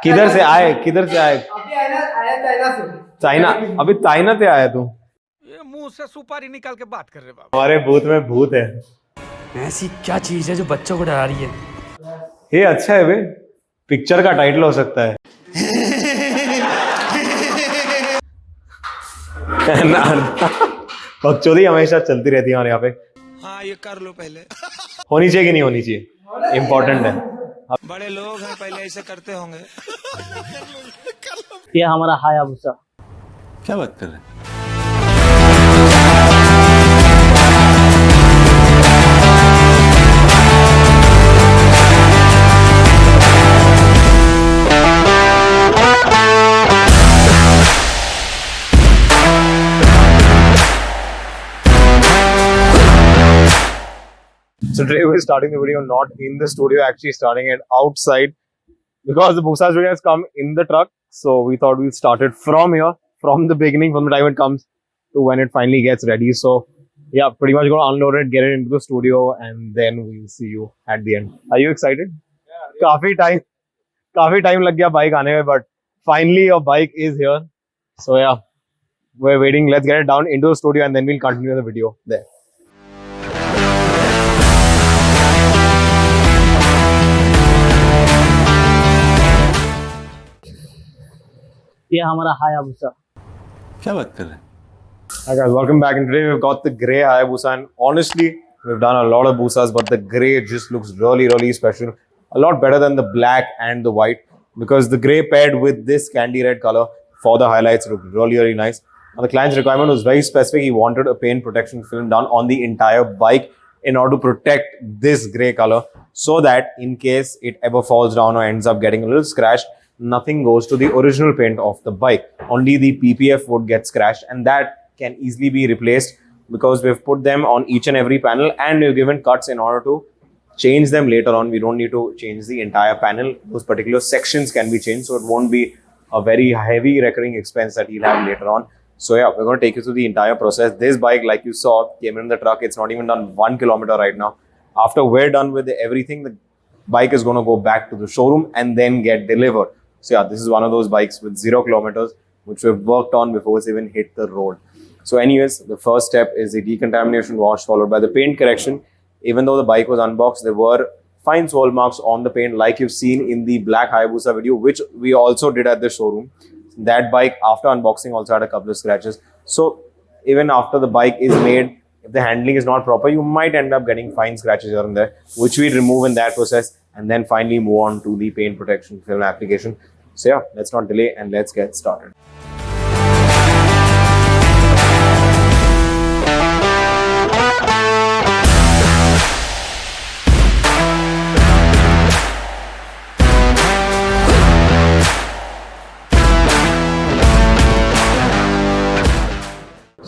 किधर से आए? अभी आया चाइना से। चाइना? अभी चाइना से आया तू? ये मुंह से सुपारी निकाल के बात कर रहे बाबा। हमारे बूथ में भूत है। ऐसी क्या चीज है जो बच्चों को डरा रही है? ये अच्छा है बे, पिक्चर का टाइटल हो सकता है। बकचोदी हमेशा चलती रहती है हमारे यहाँ पे। हाँ ये कर लो पहले। होनी चाहिए कि नहीं होनी चाहिए, इम्पोर्टेंट है। बड़े लोग हैं पहले ऐसे करते होंगे। ये हमारा हायाबुसा। क्या बात कर रहे हैं? So today we're starting the video not in the studio, actually starting it outside because the Busa's video has come in the truck. So we thought we'd start it from here, from the beginning, from the time it comes to when it finally gets ready. So yeah, pretty much going to unload it, get it into the studio, and then we'll see you at the end. Are you excited? Yeah. काफी time लग गया bike आने में, but finally your bike is here. So yeah, we're waiting. Let's get it down into the studio and then we'll continue the video there. ये हमारा Hayabusa. क्या बात कर रहे हैं? Hi guys, welcome back, and today we've got the grey Hayabusa, and honestly we've done a lot of Busas, but the grey just looks really special, a lot better than the black and the white, because the grey paired with this candy red color for the highlights looked really nice. And the client's requirement was very specific. He wanted a paint protection film done on the entire bike in order to protect this grey color, so that in case it ever falls down or ends up getting a little scratched, nothing goes to the original paint of the bike. Only the PPF would get scratched, and that can easily be replaced because we've put them on each and every panel, and we've given cuts in order to change them later on. We don't need to change the entire panel. Those particular sections can be changed, so it won't be a very heavy recurring expense that you'll have later on. So yeah, we're going to take you through the entire process. This bike, like you saw, came in the truck. It's not even done 1 kilometer right now. After we're done with everything, the bike is going to go back to the showroom and then get delivered. So yeah, this is one of those bikes with 0 kilometers, which we've worked on before it's even hit the road. So anyways, the first step is the decontamination wash, followed by the paint correction. Even though the bike was unboxed, there were fine swirl marks on the paint, like you've seen in the black Hayabusa video, which we also did at the showroom. That bike, after unboxing, also had a couple of scratches. So even after the bike is made, if the handling is not proper, you might end up getting fine scratches here and there, which we remove in that process, and then finally move on to the paint protection film application. So yeah, let's not delay and let's get started.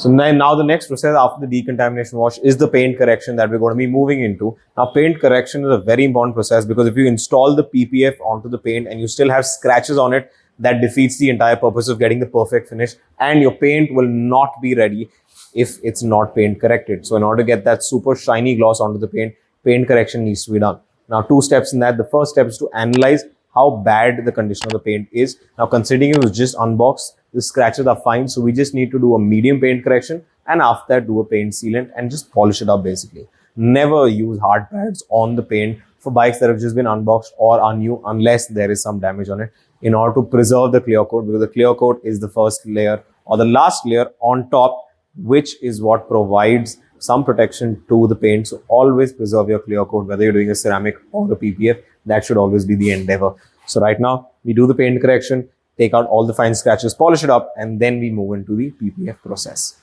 So now the next process after the decontamination wash is the paint correction that we're going to be moving into. Now paint correction is a very important process because if you install the PPF onto the paint and you still have scratches on it, that defeats the entire purpose of getting the perfect finish, and your paint will not be ready if it's not paint corrected. So in order to get that super shiny gloss onto the paint correction needs to be done. Now 2 steps in that. The first step is to analyze how bad the condition of the paint is. Now considering it was just unboxed, the scratches are fine, so we just need to do a medium paint correction, and after that do a paint sealant and just polish it up basically. Never use hard pads on the paint for bikes that have just been unboxed or are new unless there is some damage on it, in order to preserve the clear coat, because the clear coat is the first layer or the last layer on top, which is what provides some protection to the paint. So always preserve your clear coat, whether you're doing a ceramic or a PPF. That should always be the endeavor. So right now we do the paint correction, take out all the fine scratches, polish it up, and then we move into the PPF process.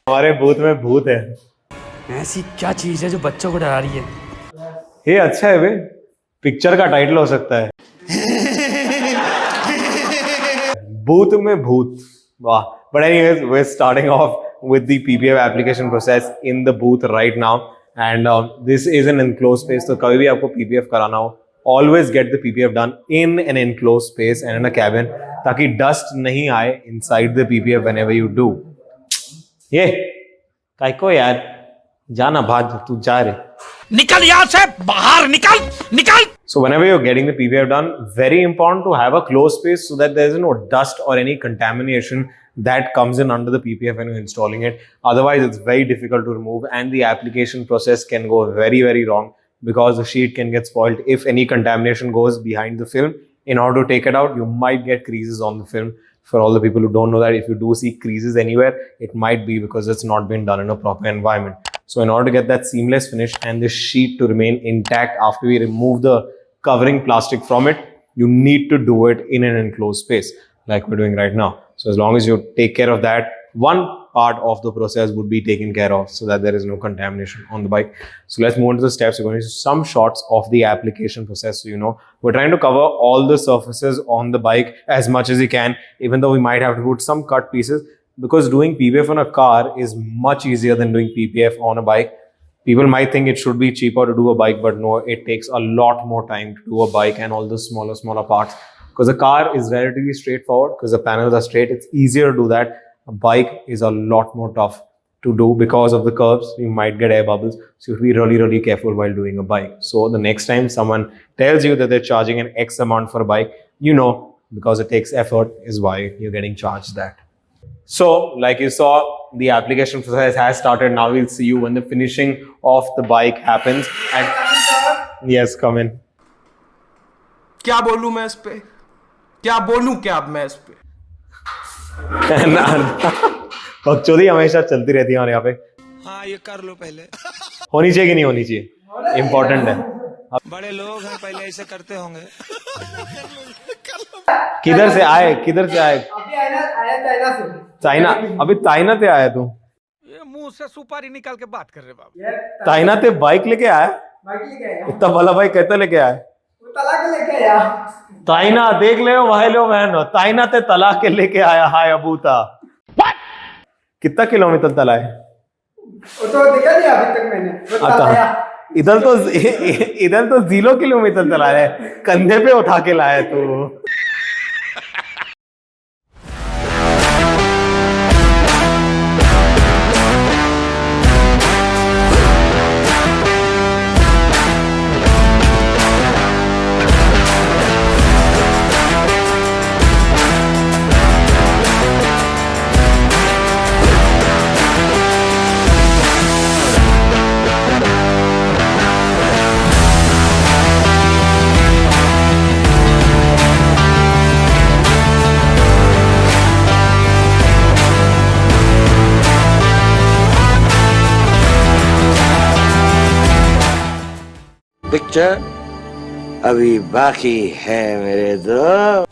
हमारे booth में भूत है। ऐसी क्या चीज है जो बच्चों को डरा रही है? ये अच्छा है बे, पिक्चर का टाइटल हो सकता है। Booth में भूत, वाह. But anyways, we're starting off with the PPF application process in the booth right now. and this is an enclosed space. So कभी भी आपको PPF कराना हो, always get the PPF done in an enclosed space and in a cabin, ताकि dust नहीं आए inside the PPF whenever you do. ये काय को यार जाना भाग तू जा रे. निकल यहाँ से बाहर निकल So whenever you're getting the PPF done, very important to have a closed space so that there is no dust or any contamination that comes in under the PPF when you're installing it. Otherwise, it's very difficult to remove and the application process can go very, very wrong because the sheet can get spoiled. If any contamination goes behind the film, in order to take it out, you might get creases on the film. For all the people who don't know that, if you do see creases anywhere, it might be because it's not been done in a proper environment. So in order to get that seamless finish and the sheet to remain intact after we remove the covering plastic from it, you need to do it in an enclosed space like we're doing right now. So as long as you take care of that, one part of the process would be taken care of so that there is no contamination on the bike. So let's move on to the steps. We're going to see some shots of the application process. So, you know, we're trying to cover all the surfaces on the bike as much as we can, even though we might have to put some cut pieces, because doing PPF on a car is much easier than doing PPF on a bike. People might think it should be cheaper to do a bike, but no, it takes a lot more time to do a bike and all the smaller parts. Because a car is relatively straightforward because the panels are straight. It's easier to do that. A bike is a lot more tough to do because of the curves. You might get air bubbles. So you have to be really, really careful while doing a bike. So the next time someone tells you that they're charging an X amount for a bike, you know, because it takes effort is why you're getting charged that. So, like you saw, the application process has started. Now we'll see you when the finishing of the bike happens. And yes, come in. क्या बोलूं मैं इस पे क्या बोलूं क्या अब मैं इस पे बकचोदी हमेशा चलती रहती है हमारे यहाँ पे. हाँ ये कर लो पहले. होनी चाहिए कि नहीं होनी चाहिए, इम्पोर्टेंट है. बड़े लोग हैं, पहले ऐसे करते होंगे. किधर से आए अभी आया चाइना से. चाइना? अभी चाइना से आया तू? ये मुंह से सुपारी निकाल के बात कर रहे बाबू. ये चाइना से बाइक लेके आया? बाइक लेके आया. इतना बड़ा बाइक कैसे लेके आया? वो तलाक लेके आया. चाइना देख ले भाई लो बहन, चाइना से तलाक के लेके आया हाय अबूता. कितना किलोमीटर चला है? वो तो देखा नहीं अभी तक मैंने. वो अच्छा. आया. इधर तो 0 किलोमीटर चला है, कंधे पे उठा के लाया तू. पिक्चर अभी बाकी है मेरे दोस्त.